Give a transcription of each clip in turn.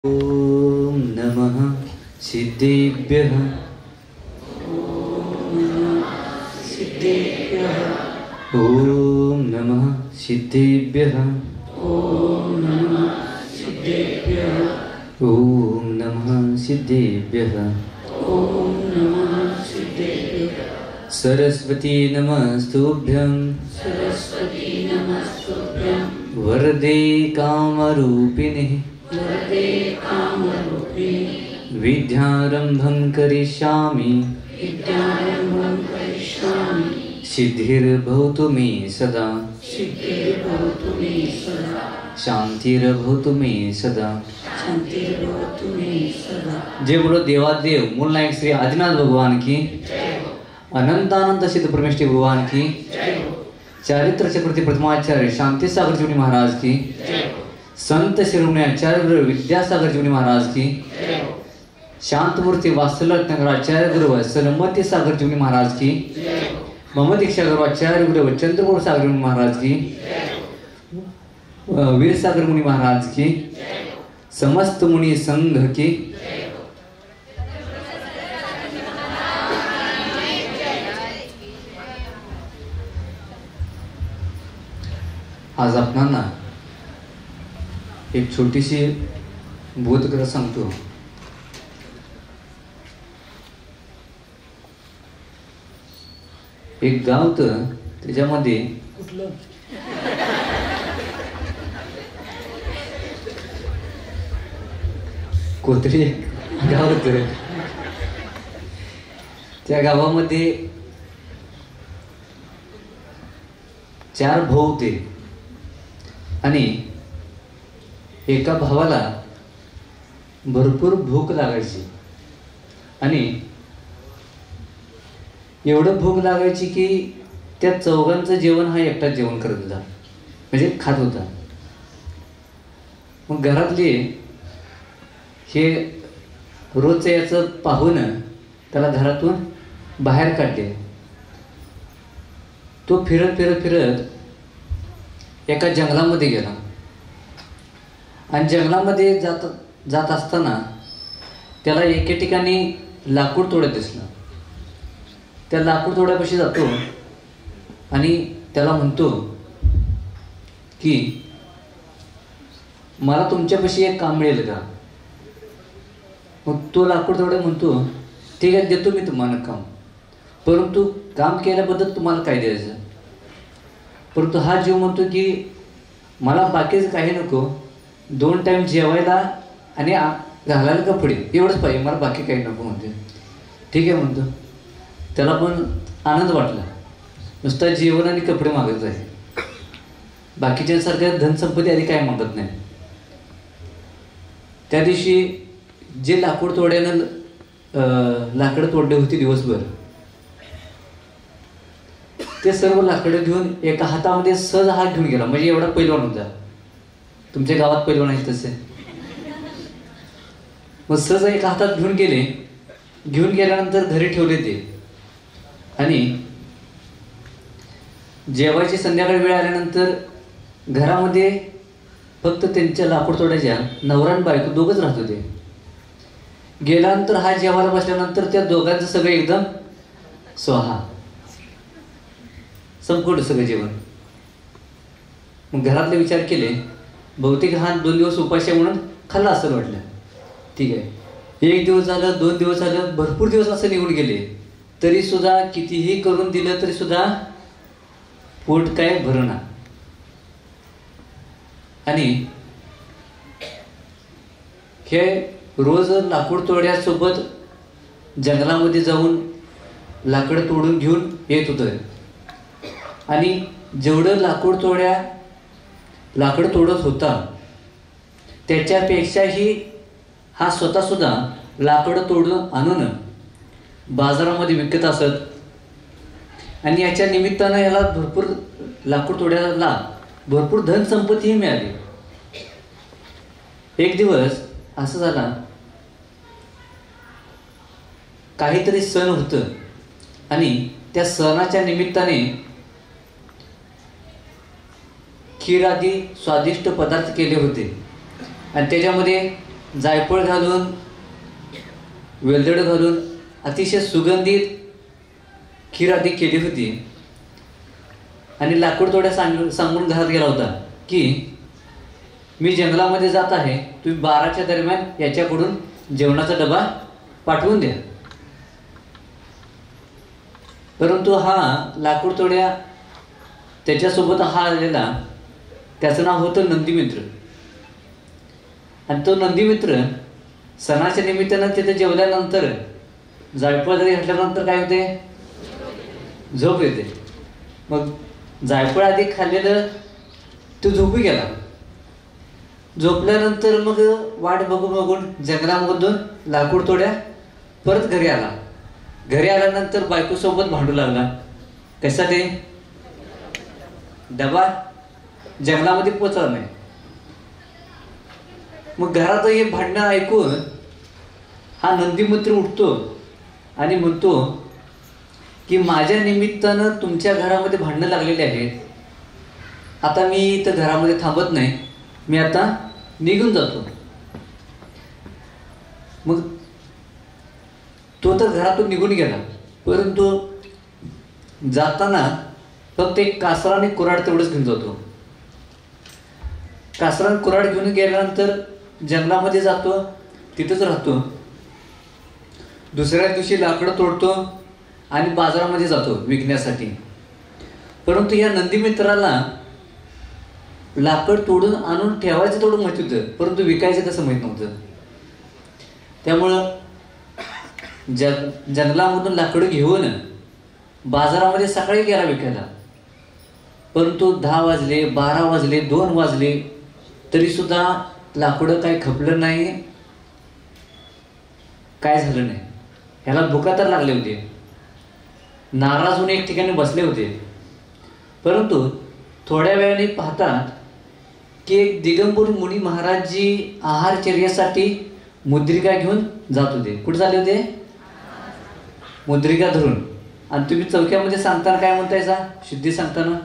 ओम नमः सिद्धेभ्यः। ओम नमः सिद्धेभ्यः। ओम नमः सिद्धेभ्यः। सरस्वती नमस्तुभ्यं। वरदे कामरूपिणे विद्यारंभं करिष्यामि। सिद्धिर्भवतु मे सदा। शांतिर्भवतु मे सदा। जय बोलो देवादेव मूल नायक श्री आदिनाथ भगवान की। अनंतानंत सिद्ध परमेश्वर भगवान की। चारित्र चक्रवर्ती प्रथमाचार्य शांति सागर जीवनी महाराज की। संत शिरोमणि आचार्य विद्यासागर जीवनी महाराज की। शांतमूर्ति वात्सल्य आचार्य गुरु सलमती सागर जीवनी महाराज की। मम दीक्षा गुरु आचार्य गुरु चंद्रपूर सागर मुनि महाराज की। वीर सागर मुनि महाराज की। समस्त मुनि संघ की। आज आपणांना एक छोटीशी बोधकथा सांगतो। एक गाव होतं, त्याच्यामध्ये कोथळी गाव होतं। त्या गावामध्ये 4 भाऊ होते आणि एका भावाला भरपूर भूक लागायची आणि एवढं भूक लागायची की त्या चौघांचं जेवण हा एकटाच जेवण करत होता, म्हणजे खात होता। मग घरातले हे रोजचं याचं पाहून त्याला घरातून बाहेर काढले। तो फिरत फिरत फिरत एका जंगलामध्ये गेला आणि जंगलामध्ये जात असताना त्याला एके ठिकाणी लाकूड तोडत दिसलं। त्या लाकूड तोड्यापाशी जातो आणि त्याला म्हणतो की मला तुमच्यापाशी एक काम मिळेल का? मग तो लाकूड तोड्या म्हणतो ठीक आहे, देतो मी तुम्हाला काम, परंतु काम केल्याबद्दल तुम्हाला काय द्यायचं? परंतु हा जीव म्हणतो की मला बाकीचं काही नको, 2 टाइम जेवायला आणि घालायला कपडे एवढंच पाहिजे, मला बाकी काही नको म्हणते। ठीक आहे म्हणतो। त्याला पण आनंद वाटला, नुसता जेवण आणि कपडे मागत आहे, बाकीच्यांसारख्या धनसंपत्ती आधी काय मागत नाही। त्या दिवशी जे लाकूड तोड्यानं लाकडं तोडले होती दिवसभर, ते सर्व लाकडं घेऊन एका हातामध्ये सहज हात घेऊन गेला, म्हणजे एवढा पैलवान होता। तुमच्या गावात पैलवान आहे तसे। मग सहज एका हातात घेऊन गेले, घेऊन गेल्यानंतर घरी ठेवले ते आणि जेवायची संध्याकाळी वेळ आल्यानंतर घरामध्ये फक्त त्यांच्या लाकूड तोड्याच्या नवरा आणि बायको दोघंच राहत होते। गेल्यानंतर हा जेवायला बसल्यानंतर त्या दोघांचं सगळं एकदम स्वाहा, संपूर्ण सगळं जेवण। मग घरातले विचार केले, बहुतेक हा 2 दिवस उपाशी म्हणून खाल्ला असं वाटलं। ठीक आहे, 1 दिवस झालं, 2 दिवस झालं, भरपूर दिवस असं निघून गेले, तरी सुद्धा कितीही करून दिलं तरी सुद्धा पोट काय भरणा। आणि हे रोज लाकूड तोड्यासोबत जंगलामध्ये जाऊन लाकडं तोडून घेऊन येत होतं आणि जेवढं लाकडं तोडत होता त्याच्यापेक्षाही हा स्वतः सुद्धा लाकडं तोडून आणून बाजारामध्ये विकत असत आणि याच्या निमित्तानं याला भरपूर लाकूड तोड्याला भरपूर धनसंपत्तीही मिळाली। एक दिवस असं झाला, काहीतरी सण होतं आणि त्या सणाच्या निमित्ताने खीर आदी स्वादिष्ट पदार्थ केले होते आणि त्याच्यामध्ये जायफळ घालून, वेलदोडे घालून अतिशय सुगंधित खीर आधी केली होती आणि लाकूड तोड्या सांगून घरात गेला होता की मी जंगलामध्ये जात आहे, तुम्ही 12च्या दरम्यान याच्याकडून जेवणाचा डबा पाठवून द्या. परंतु हा लाकूड तोड्या त्याच्यासोबत हा आलेला, त्याचं नाव होतं नंदीमित्र. आणि तो नंदीमित्र सणाच्या निमित्तानं तिथे जेवल्यानंतर जायफळ जरी घातल्यानंतर काय होते, झोप येते. मग जायफळ आधी खाल्लेलं तो झोपी गेला. झोपल्यानंतर मग वाट बघून जंगलामधून लाकूड तोड्या परत घरी आला. घरी आल्यानंतर बायकोसोबत भांडू लागला. कसा ते डबा जंगलामध्ये पोचला नाही. मग घरात हे भांडणं ऐकून हा नंदीमित्र उठतो आणि म्हणतो की माझ्या निमित्तानं तुमच्या घरामध्ये भांडणं लागलेली आहेत, आता मी इथं घरामध्ये थांबत नाही, मी आता निघून जातो. मग तो तर घरातून निघून गेला, परंतु जाताना फक्त एक कासरा आणि कुऱ्हाड तेवढंच घेऊन जातो. कासरा आणि कुऱ्हाड घेऊन गेल्यानंतर जंगलामध्ये जातो, तिथंच राहतो. दुसऱ्या दिवशी लाकडं तोडतो आणि बाजारामध्ये जातो विकण्यासाठी. परंतु या नंदीमित्राला लाकड तोडून आणून ठेवायचं तेवढं माहित होतं, परंतु विकायचं कसं माहीत नव्हतं. त्यामुळं जंगलामधून लाकडं घेऊन बाजारामध्ये सकाळी गेला विकायला. परंतु 10 वाजले, 12 वाजले, 2 वाजले तरीसुद्धा लाकडं काही खपलं नाही, काय झालं नाही. ह्याला भुका तर लागले होते. नाराज होऊन एक ठिकाणी बसले होते. परंतु थोड्या वेळाने पाहतात की एक दिगंबर मुनी महाराजजी आहारचर्यासाठी मुद्रिका घेऊन जात होते. कुठे झाले होते? मुद्रिका धरून. आणि तुम्ही चौक्यामध्ये सांगताना काय म्हणतायचा? शुद्धी सांगताना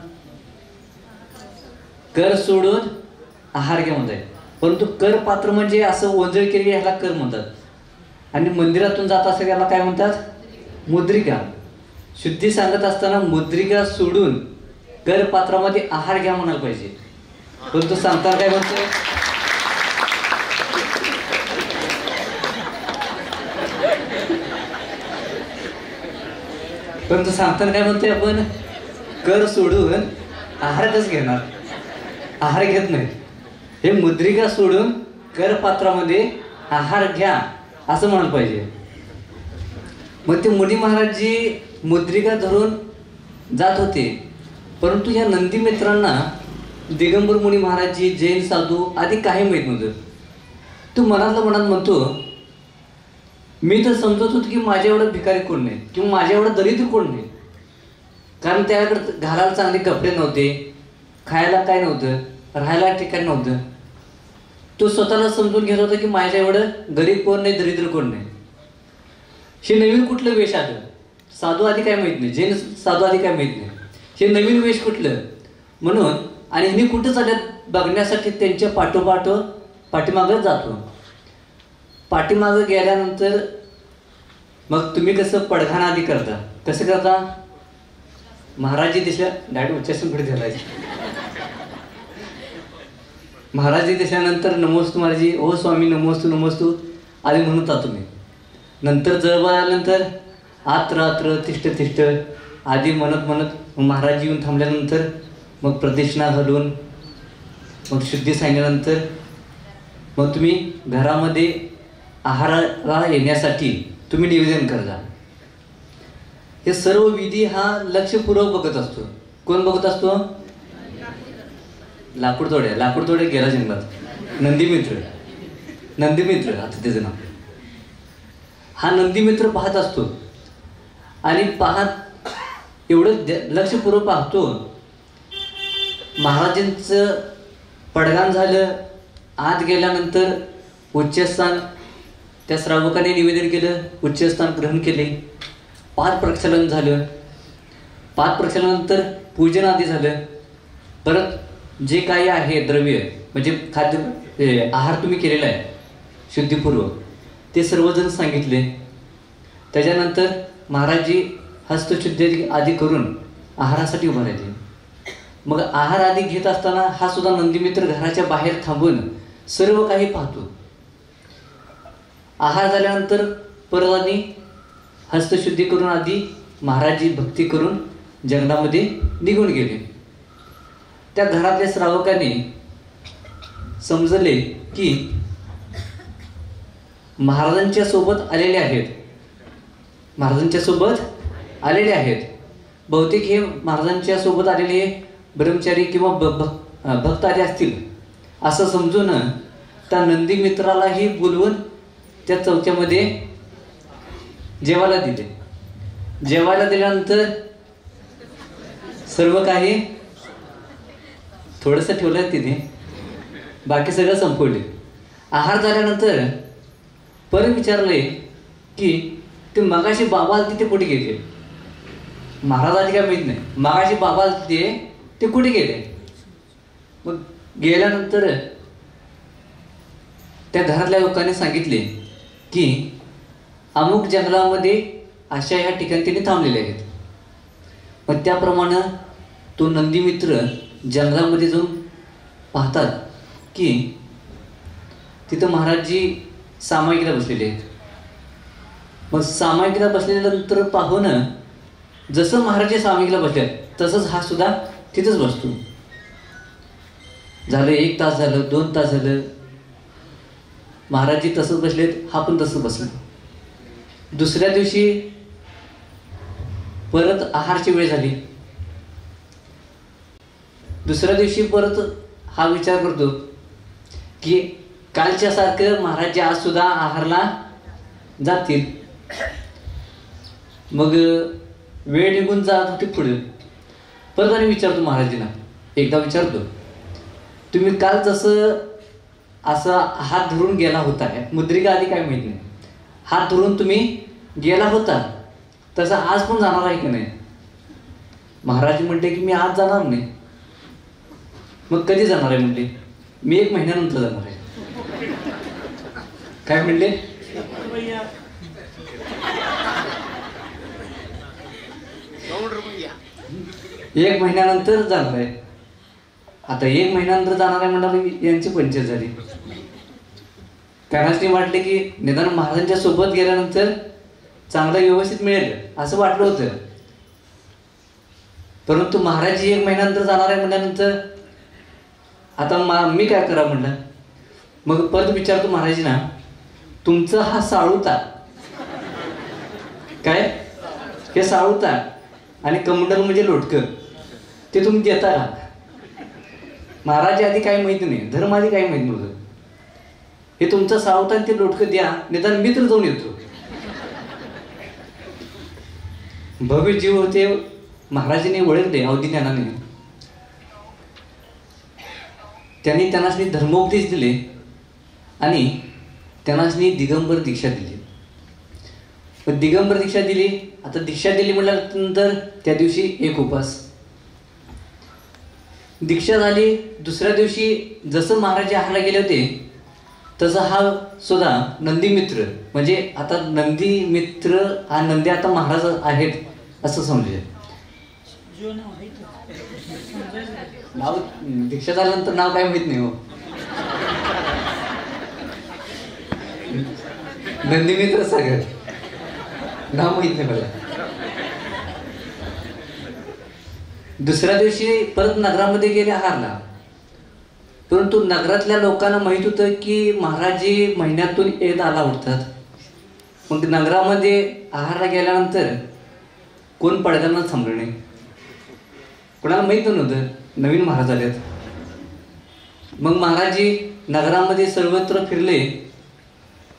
कर सोडून आहार घ्या म्हणताय. परंतु कर पात्र म्हणजे असं ओंजळ केली ह्याला कर म्हणतात, आणि मंदिरातून जात असेल याला काय म्हणतात? मुद्रिका. शुद्धी सांगत असताना मुद्रिका सोडून कर पात्रामध्ये आहार घ्या म्हणायला पाहिजे. परंतु सांगताना काय म्हणतोय? परंतु सांगताना काय म्हणतोय आपण? कर सोडून आहार कसं घेणार? आहार घेत नाही. हे मुद्रिका सोडून कर पात्रामध्ये आहार घ्या असं म्हणायला पाहिजे. मग ते मुनी महाराजजी मुद्रिका धरून जात होते. परंतु या नंदीमित्रांना दिगंबर मुनी महाराजजी, जैन साधू आधी काही माहीत नव्हतं. तो मनातल्या मनात म्हणतो, मी तर समजत होतो की माझ्या एवढं भिकारी कोण नाही किंवा माझ्या एवढं दरिद्र कोण नाही. कारण त्याकडे घालायला चांगले कपडे नव्हते, खायला काय नव्हतं, राहायला ठिकाण नव्हतं. तो स्वतःला समजून घेत होता की माझ्या एवढं गरीब कोण नाही, दरिद्र कोण नाही. हे नवीन कुठलं वेश आलं? साधू आधी काय माहीत नाही, जैन साधू आधी काय माहीत नाही. हे नवीन वेश कुठलं म्हणून, आणि मी कुठं चालत बघण्यासाठी त्यांच्या पाठीमागं जातो. पाठीमागं गेल्यानंतर मग तुम्ही कसं पडघाण आधी करता, कसं करता? महाराजजी दिसल्या डायरेक्ट उच्चासून पुढे धरायचे. महाराजजी दिसल्यानंतर नमोस्तू महाराजी, ओ स्वामी नमोस्तू नमोस्तू आधी म्हणत होता तुम्ही. नंतर जवळ आल्यानंतर आत्र तिष्ठ आधी म्हणत महाराज येऊन थांबल्यानंतर मग प्रदक्षिणा घालून मग शुद्धी सांगितल्यानंतर मग तुम्ही घरामध्ये आहाराला येण्यासाठी तुम्ही निवेदन करता. हे सर्व विधी हा लक्षपूर्वक बघत असतो. कोण बघत असतो? लाकूड तोड्या गेला जंगलात. नंदीमित्र आता त्याचं नाव. हा नंदीमित्र पाहत असतो आणि एवढं लक्षपूर्वक पाहतो. महाराजांचं पडगाण झालं. आत गेल्यानंतर उच्चस्थान त्या श्रावकाने निवेदन केलं, उच्चस्थान ग्रहण केले. पाद प्रक्षालन झालं. पाद प्रक्षालनानंतर पूजन आधी झालं. परत जे काही आहे द्रव्य म्हणजे खाद्य आहार तुम्ही केलेला आहे, शुद्धीपूर्वक ते सर्वजण सांगितले. त्याच्यानंतर महाराजजी हस्तशुद्धी आधी करून आहारासाठी उभा राहिले. मग आहार आधी घेत असताना हा सुद्धा नंदीमित्र घराच्या बाहेर थांबून सर्व काही पाहतो. आहार झाल्यानंतर परत आणि हस्तशुद्धी करून आधी महाराजजी भक्ती करून जंगलामध्ये निघून गेले. त्या घरातल्या श्रावकांनी समजले की महाराजांच्या सोबत आलेले आहेत, महाराजांच्या सोबत आलेले आहेत. बहुतेक हे महाराजांच्या सोबत आलेले ब्रह्मचारी किंवा भक्त आले असतील असं समजून त्या नंदी मित्रालाही बोलवून त्या चौक्यामध्ये जेवायला दिले. जेवायला दिल्यानंतर सर्व काही थोडंसं ठेवलं तिथे, बाकी सगळं संपवले. आहार झाल्यानंतर परत विचारले की ते मगाशी बाबा आलते ते कुठे गेले. महाराज आधी काय माहीत नाही, मगाशी बाबा आलते ते कुठे गेले. मग गेल्यानंतर त्या घरातल्या लोकांनी सांगितले की अमुक जंगलामध्ये अशा ह्या ठिकाणी त्यांनी थांबलेले आहेत. मग त्याप्रमाणे तो नंदीमित्र जंगलामध्ये जाऊन पाहतात की तिथं महाराजजी सामायिकला बसलेले आहेत. मग सामायिकला बसलेल्यानंतर पाहून जसं महाराज सामायिकला बसले तसंच हा सुद्धा तिथंच बसतो. झालं 1 तास झालं, 2 तास झालं, महाराजजी तसंच बसलेत, हा पण तसंच बसला. दुसऱ्या दिवशी परत आहारची वेळ झाली. दुसऱ्या दिवशी परत हा विचार करतो की कालच्या सारखं महाराज आज सुद्धा आहारला जातील. मग वेळ निघून जात होती पुढे. परत आणि विचारतो महाराजींना, एकदा विचारतो, तुम्ही काल जसं असा हात धरून गेला होता, मुद्रिका आधी काय माहित नाही, हात धरून तुम्ही गेला होता तसं आज पण जाणार आहे की नाही. महाराज म्हणते की मी आज जाणार नाही. मग कधी जाणार आहे म्हणले, मी 1 महिन्यानंतर जाणार आहे. काय म्हणले, 1 महिन्यानंतर जाणार आहे. आता 1 महिन्यानंतर जाणार आहे म्हणल्यावर यांची पंचायत झाली. त्यांनाच वाटले की निदान महाराजांच्या सोबत गेल्यानंतर चांगलं व्यवस्थित मिळेल असं वाटलं होतं. परंतु महाराजजी 1 महिन्यानंतर जाणार आहे म्हटल्यानंतर आता मी काय करा म्हणलं. मग परत विचारतो महाराजींना, तुमचं हा साळूता काय, हे साळूता आणि कमंडल म्हणजे लोटकं ते तुम्ही देता का. महाराज आधी काही माहिती नाही, धर्म आधी काही माहित नव्हतं. हे तुमचं साळूता आणि ते लोटकं द्या, निदान मी तर जाऊन येतो. भव्य जीव होते महाराजांनी ओळखले अवधी ज्ञानाने. त्यांनी त्यांना धर्मोपदेश दिले आणि त्यांना दिगंबर दीक्षा दिली. दिगंबर दीक्षा दिली. आता दीक्षा दिली म्हटल्यानंतर त्या दिवशी एक उपास. दीक्षा झाली. दुसऱ्या दिवशी जसं महाराज आहारला गेले होते तसं हा सुद्धा नंदीमित्र, म्हणजे आता नंदीमित्र हा नंदी आता महाराज आहेत असं समजूया. नाव दीक्षा झाल्यानंतर नाव काय माहित नाही हो. नंदीमित्र सागर नाव माहित नाही मला. दुसऱ्या दिवशी परत नगरामध्ये गेले आहारला. परंतु नगरातल्या लोकांना माहित होतं की महाराजजी महिन्यातून एकदा आला उठतात. मग नगरामध्ये आहारला गेल्यानंतर कोण पडद्यांना थांबलं नाही. कोणाला माहित नव्हतं नवीन महाराज आलेत. मग महाराजजी नगरामध्ये सर्वत्र फिरले,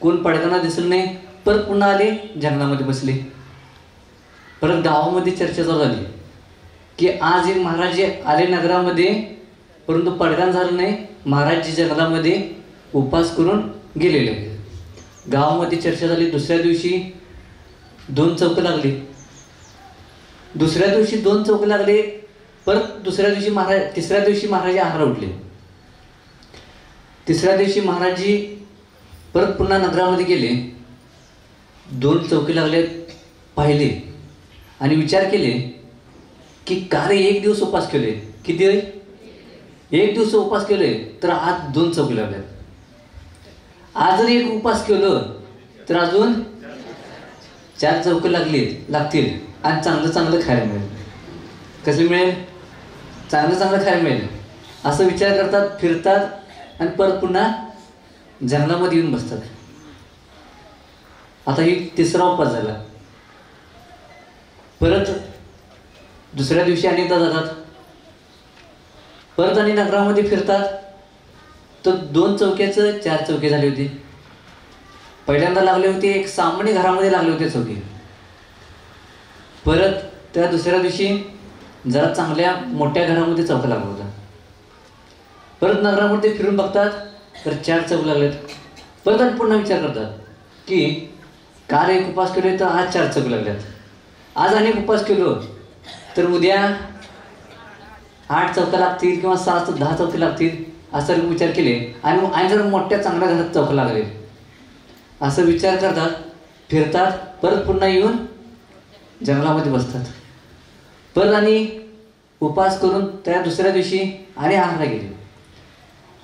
कोण पडताना दिसलं नाही. परत पुन्हा आले, जंगलामध्ये बसले. परत गावामध्ये चर्चा चालू झाली की आज एक महाराज आले नगरामध्ये, परंतु पडगाण झालं नाही. महाराजजी जंगलामध्ये उपास करून गेलेले. गावामध्ये चर्चा झाली. दुसऱ्या दिवशी 2 चौक लागली. दुसऱ्या दिवशी 2 चौक लागले. परत दुसऱ्या दिवशी तिसऱ्या दिवशी महाराज आहार उठले. तिसऱ्या दिवशी महाराजजी परत पुन्हा नगरामध्ये गेले, 2 चौकी लागले, पाहिले आणि विचार केले की का रे 1 दिवस उपास केले, किती 1 दिवस उपास केले तर आज 2 चौकी लागल्यात. आज जर 1 उपास केलं तर अजून 4 चौकी लागतील आणि चांगलं चांगलं खायला मिळेल. कसं मिळेल? चांगलं चांगलं खायला मिळेल असं विचार करतात, फिरतात आणि परत पुन्हा जंगलामध्ये येऊन बसतात. आता ही 3रा उपास झाला. परत दुसऱ्या दिवशी अनेकदा जातात, परत आणि नगरामध्ये फिरतात, तर 2 चौक्याचं 4 चौके झाले होते. पहिल्यांदा लागले होते एक सामान्य घरामध्ये लागले होते चौके. परत त्या दुसऱ्या दिवशी जरा चांगल्या मोठ्या घरामध्ये चौका लागला होता. परत नगरामध्ये फिरून बघतात तर 4 चौक लागलेत. परत आणि पुन्हा विचार करतात की काल 1 उपास केले तर आज 4 चौक लागल्यात. आज अनेक उपास केलो तर उद्या 8 चौका लागतील किंवा 7 ते 10 चौके लागतील असं विचार केले आणि जर मोठ्या चांगल्या घरात चौका लागले असं विचार करतात, फिरतात, परत पुन्हा येऊन जंगलामध्ये बसतात. परत आणि उपास करून त्या दुसऱ्या दिवशी आणि आहारला गेले.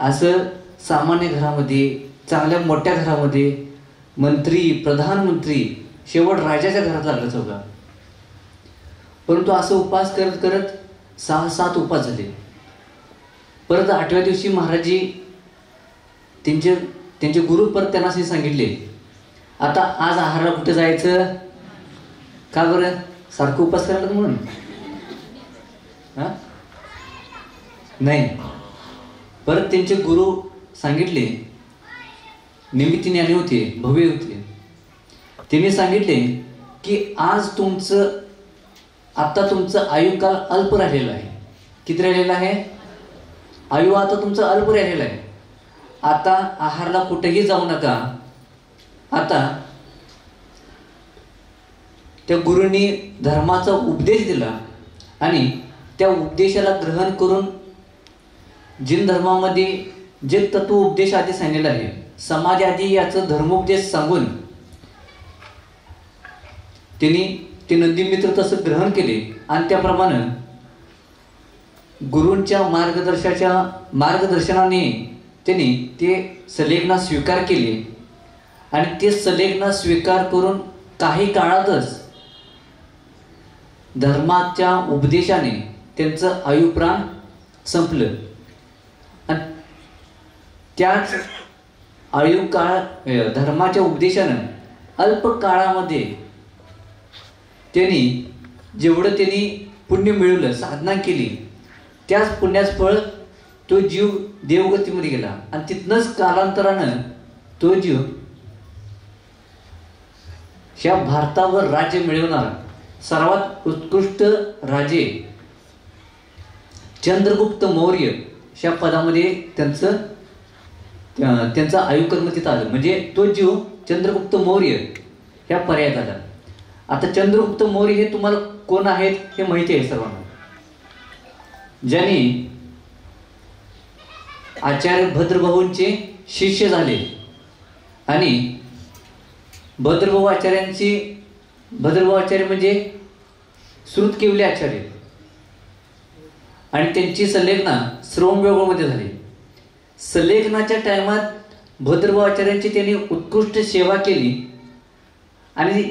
असं सामान्य घरामध्ये, चांगल्या मोठ्या घरामध्ये, मंत्री, प्रधानमंत्री, शेवट राजाच्या घरात लागलं चौका. परंतु असं उपास करत करत 6-7 उपास झाले. परत 8व्या दिवशी महाराजी त्यांचे गुरु परत त्यांना असे सांगितले, आता आज आहाराला कुठे जायचं? का बरं? सारखं उपास करायला म्हणून? नाही. परत त्यांचे गुरु सांगितले, निमित्त ज्ञानी होते, भव्य होते, त्यांनी सांगितले की आज आता तुमचं आयुकाल अल्प राहिलेलं आहे. किती राहिलेलं आहे? आयु आता तुमचं अल्प राहिलेलं आहे. आता आहारला कुठेही जाऊ नका. आता त्या गुरूंनी धर्माचा उपदेश दिला आणि त्या उपदेशाला ग्रहण करून जिन धर्मामध्ये जे तत्व उपदेश आधी सांगितलेलं आहे, समाज आधी याचं धर्मोपदेश सांगून त्यांनी ते नंदीमित्र तसं ग्रहण केले आणि त्याप्रमाणे गुरूंच्या मार्गदर्शनाने त्यांनी ते सलेखना स्वीकार केले आणि ते सलेखना स्वीकार करून काही काळातच धर्माच्या उपदेशाने त्यांचं आयुप्राण संपलं. आणि त्याच धर्माच्या उपदेशानं अल्प काळामध्ये त्यांनी पुण्य मिळवलं, साधना केली, त्याच पुण्याचं फळ तो जीव देवगतीमध्ये गेला आणि तिथनंच कालांतरानं तो जीव ह्या भारतावर राज्य मिळवणारा सर्वात उत्कृष्ट राजे चंद्रगुप्त मौर्य ह्या पदामध्ये त्यांचं आयुकर्म तिथं आलं. म्हणजे तो जीव चंद्रगुप्त मौर्य ह्या पर्यायात आला. आता चंद्रगुप्त मौर्य हे तुम्हाला कोण आहेत हे माहिती आहे सर्वांना. ज्यांनी आचार्य भद्रभाऊंचे शिष्य झाले आणि भद्रभाऊ आचार्य म्हणजे श्रुतकेवली आचार्य आणि त्यांची सल्लेखना श्रवणबेळगोळमध्ये झाली. सल्लेखनाच्या टायमात भद्रभाऊ आचार्यांची त्यांनी उत्कृष्ट सेवा केली आणि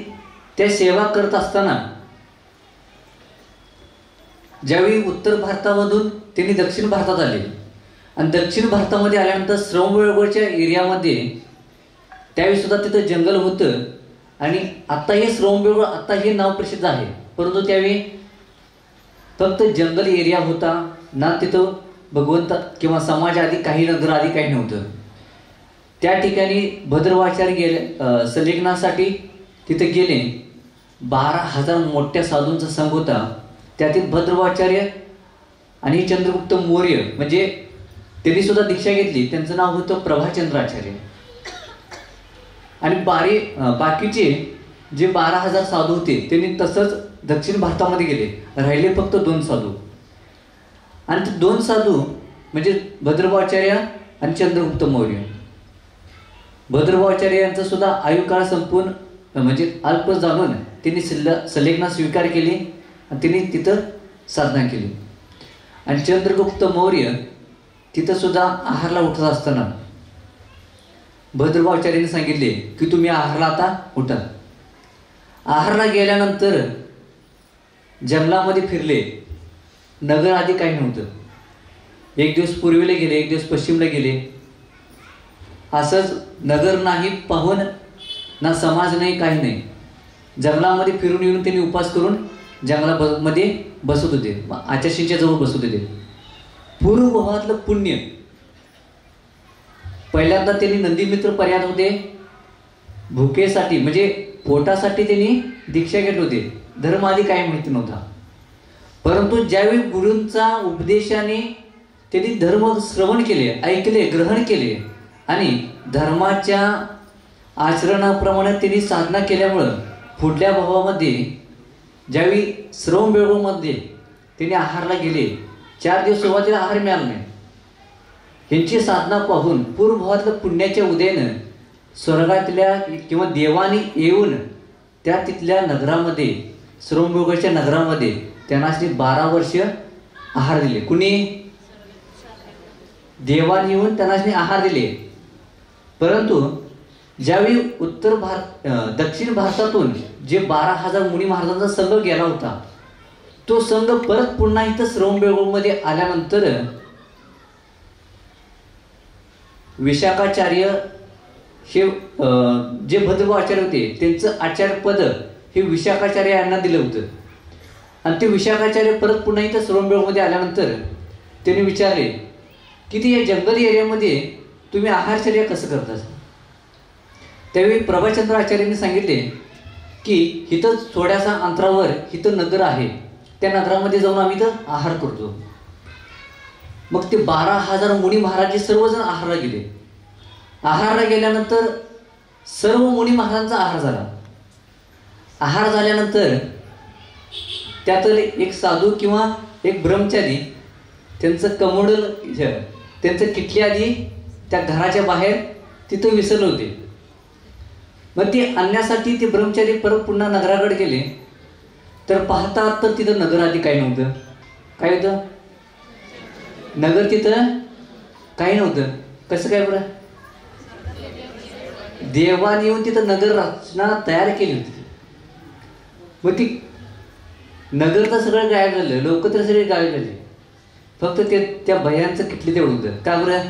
त्या सेवा करत असताना ज्यावेळी उत्तर भारतामधून त्यांनी दक्षिण भारतात आले आणि दक्षिण भारतामध्ये आल्यानंतर श्रवणबेळगोळच्या एरियामध्ये त्यावेळी सुद्धा तिथं जंगल होतं आणि आता हे श्रवणबेळगोळ आता हे नाव प्रसिद्ध आहे, परंतु त्यावेळी फक्त जंगल एरिया होता ना. तिथं भगवंत किंवा समाज आधी काही नगर आधी काही नव्हतं. त्या ठिकाणी भद्रवाचार्य गेले सल्लेखनासाठी. तिथे गेले. 12,000 मोठ्या साधूंचा संघ होता. त्यातील भद्रवाचार्य आणि चंद्रगुप्त मौर्य म्हणजे त्यांनी सुद्धा दीक्षा घेतली. त्यांचं नाव होतं प्रभाचंद्र आचार्य. आणि बाकीचे जे 12,000 साधू होते त्यांनी तसंच दक्षिण भारतामध्ये गेले. राहिले फक्त 2 साधू आणि ते 2 साधू म्हणजे भद्रवाचार्य आणि चंद्रगुप्त मौर्य. भद्रभावाचार्य यांचा सुद्धा आयुकाळ संपून म्हणजे अल्प जाणून त्यांनी संलेखना स्वीकार केली आणि त्यांनी तिथं साधना केली. आणि चंद्रगुप्त मौर्य तिथं सुद्धा आहारला उठत असताना भद्रभावाचार्यांनी सांगितले की तुम्ही आहारला आता उठा. आहारला गेल्यानंतर जंगलामध्ये फिरले. नगर आधी काही नव्हतं. एक दिवस पूर्वेला गेले, एक दिवस पश्चिमला गेले. असंच नगर नाही पाहून ना समाज नाही काही नाही, जंगलामध्ये फिरून येऊन त्यांनी उपास करून जंगलामध्ये बसत होते, आचार्यांच्या जवळ बसत होते. पूर्वभावातलं पुण्य पहिल्यांदा त्यांनी नंदीमित्र पर्यात होते. भुकेसाठी म्हणजे पोटासाठी त्यांनी दीक्षा घेतली होते. धर्म आधी काही माहिती नव्हता. परंतु ज्यावेळी गुरूंचा उपदेशाने त्यांनी धर्म श्रवण केले, ऐकले, ग्रहण केले आणि धर्माच्या आचरणाप्रमाणे त्यांनी साधना केल्यामुळं पुढल्या भावामध्ये ज्यावेळी श्रवणबेळगोळमध्ये त्यांनी आहारला गेले, 4 दिवस सुरुवातीला आहार मिळाला नाही. यांची साधना पाहून पूर्वभावातल्या पुण्याच्या उदयानं स्वर्गातल्या किंवा देवानी येऊन त्या तिथल्या नगरामध्ये श्रवणबेळगोळच्या नगरामध्ये त्यांना 12 वर्ष आहार दिले. कुणी? देवानी येऊन त्यांना आहार दिले. परंतु ज्यावेळी दक्षिण भारतातून जे 12,000 मुनी महाराजांचा संघ गेला होता, तो संघ परत पुन्हा इथं श्रवणबेळगोळमध्ये आल्यानंतर विशाखाचार्य हे जे भद्रभावाचार्य होते त्यांचं आचार्यपद हे विशाखाचार्य यांना दिलं होतं. आणि ते विशाखाचार्य परत पुन्हा इथं श्रवणबेळगोळमध्ये आल्यानंतर त्यांनी विचारले की ते या जंगल एरियामध्ये तुम्ही आहारचर्या कसं करता? त्यावेळी प्रभाचंद्र आचार्यांनी सांगितले की इथं थोड्याशा अंतरावर इथं नगर आहे, त्या नगरामध्ये जाऊन आम्ही इथं आहार करतो. मग ते 12,000 मुनी महाराज सर्वजण आहारला गेले. आहारला गेल्यानंतर सर्व मुनी महाराजांचा आहार झाला. आहार झाल्यानंतर त्यातले एक साधू किंवा एक ब्रह्मचारी त्यांचं कमोडल त्यांचं किटली आधी त्या घराच्या बाहेर तिथं विसरले होते. मग ते आणण्यासाठी ते ब्रह्मचारी परत पुन्हा नगराकडे गेले. तर पाहतात तर तिथं नगर आधी काही नव्हतं. काय होतं? नगर तिथं काही नव्हतं. कसं काय बरं? देवाने येऊन तिथं नगर रचना तयार केली होती. मग ती नगर तर सगळं गायब झालं, लोक तर सगळे गायब झाले. फक्त ते त्या भयांचं किटली तेवढं होतं. का बरं?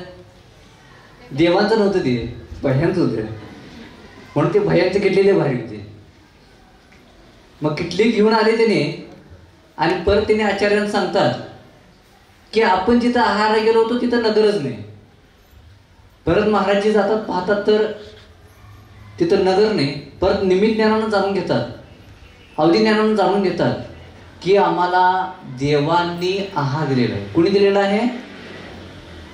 देवांचं नव्हतं, ते भयांचं होतं. म्हणून ते भयांचं किटली ते भारी होते. मग किटली घेऊन आले त्याने आणि परत त्याने आचार्यांना सांगतात की आपण जिथं आहारला गेलो होतो तिथं नगरच नाही. परत महाराजजी जातात, पाहतात तर तिथं नगर नाही. परत निमित्त ज्ञानानं जाणून घेतात, अवधी ज्ञानानं जाणून घेतात की आम्हाला देवांनी आहार दिलेला आहे. कुणी दिलेला आहे?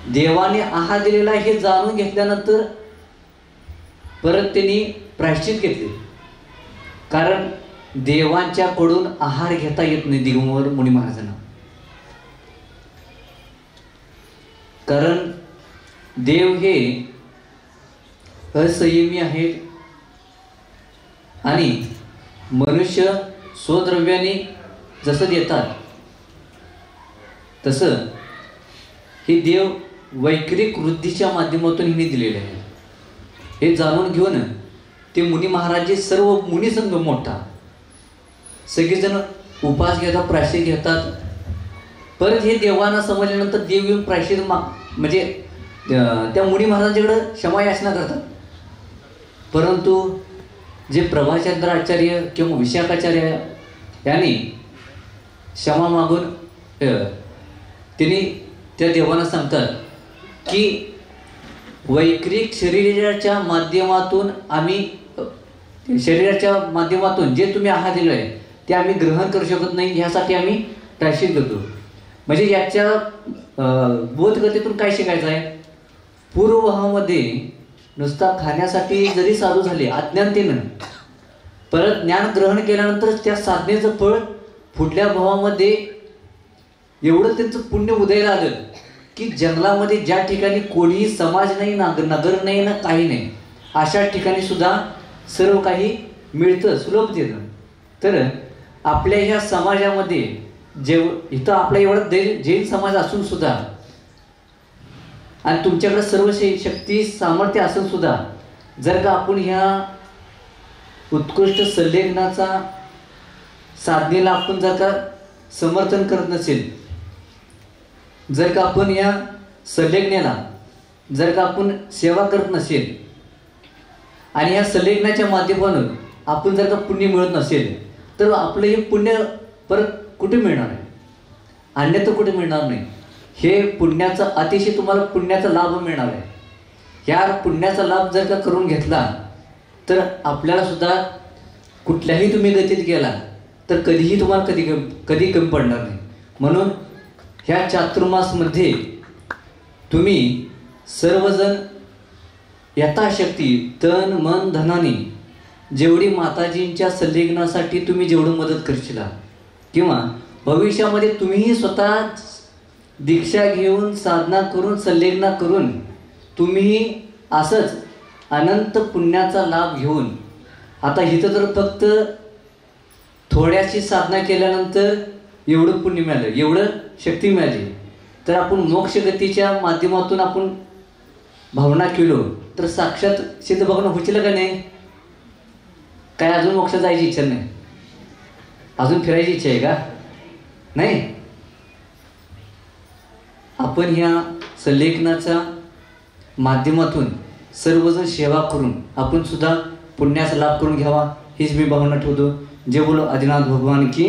देवाने आहार दिलेला आहे. हे जाणून घेतल्यानंतर परत त्यांनी प्रायश्चित घेतले. कारण देवांच्याकडून आहार घेता येत नाही दिगंबर मुनी महाराजांना. कारण देव हे असंयमी आहेत आणि मनुष्य स्वद्रव्याने जसं देतात तसं हे देव वैकृतिक वृद्धीच्या माध्यमातून हिने दिलेले आहे. हे जाणून घेऊन ते मुनी महाराज सर्व मुनी संघ मोठा सगळेजण उपास घेतात, प्रायश्चित घेतात. परत हे देवांना समजल्यानंतर देव येऊन प्रायश्चित म्हणजे त्या मुनी महाराजांच्याकडे क्षमा याचना करतात. परंतु जे प्रभाचंद्र आचार्य किंवा विशाखाचार्य यांनी क्षमा मागून त्यांनी त्या देवांना सांगतात की वैकृतिक शरीराच्या माध्यमातून आम्ही शरीराच्या माध्यमातून जे तुम्ही आहार दिले आहे ते आम्ही ग्रहण करू शकत नाही, ह्यासाठी आम्ही प्रायश्चित करतो. म्हणजे याच्या बोधगतीतून काय शिकायचं आहे? पूर्वभावामध्ये नुसता खाण्यासाठी जरी साधू झाले अज्ञानतेनं, परत ज्ञान ग्रहण केल्यानंतर त्या साधनेचं फळ पुढल्या भावामध्ये एवढं त्यांचं पुण्य उदयाला आलं की जंगलामध्ये ज्या ठिकाणी कोणीही समाज नाही ना, नगर नाही ना, काही नाही, अशा ठिकाणी सुद्धा सर्व काही मिळतं सुलभतेनं. तर आपल्या ह्या समाजामध्ये इथं आपला एवढा जैन समाज असून सुद्धा आणि तुमच्याकडे सर्व शक्ती सामर्थ्य असून सुद्धा जर का आपण ह्या उत्कृष्ट संलेखनाचा साधनेला आपण जर का समर्थन करत नसेल, जर का आपण या संलेखनाला जर का आपण सेवा करत नसेल आणि या संलेखनाच्या माध्यमातून आपण जर का पुण्य मिळत नसेल, तर आपलं हे पुण्य परत कुठे मिळणार आहे? अन्यथा कुठे मिळणार नाही. हे पुण्याचा अतिशय तुम्हाला पुण्याचा लाभ मिळणार आहे. ह्या पुण्याचा लाभ जर का करून घेतला तर आपल्याला सुद्धा कुठल्याही तुम्ही गतीत गेला तर कधीही तुम्हाला कधी कमी पडणार नाही. म्हणून ह्या चातुर्मासमध्ये तुम्ही सर्वजण यथाशक्ती तन मन धनाने जेवढी माताजींच्या संलेखनासाठी तुम्ही जेवढं मदत करशील किंवा भविष्यामध्ये तुम्हीही स्वतः दीक्षा घेऊन साधना करून संलेखना करून तुम्ही असंच अनंत पुण्याचा लाभ घेऊन, आता इथं तर फक्त थोड्याशी साधना केल्यानंतर एवढं पुण्य मिळालं, एवढं शक्ती मिळाली, तर आपण मोक्षगतीच्या माध्यमातून आपण भावना केलो तर साक्षात सिद्ध भगवान होतील का नाही? काय अजून मोक्ष जायची इच्छा नाही? अजून फिरायची इच्छा आहे का? नाही. आपण ह्या संलेखनाच्या माध्यमातून सर्वजण सेवा करून आपण सुद्धा पुण्याचा लाभ करून घ्यावा हीच मी भावना ठेवतो. जे बोलो आदिनाथ भगवान की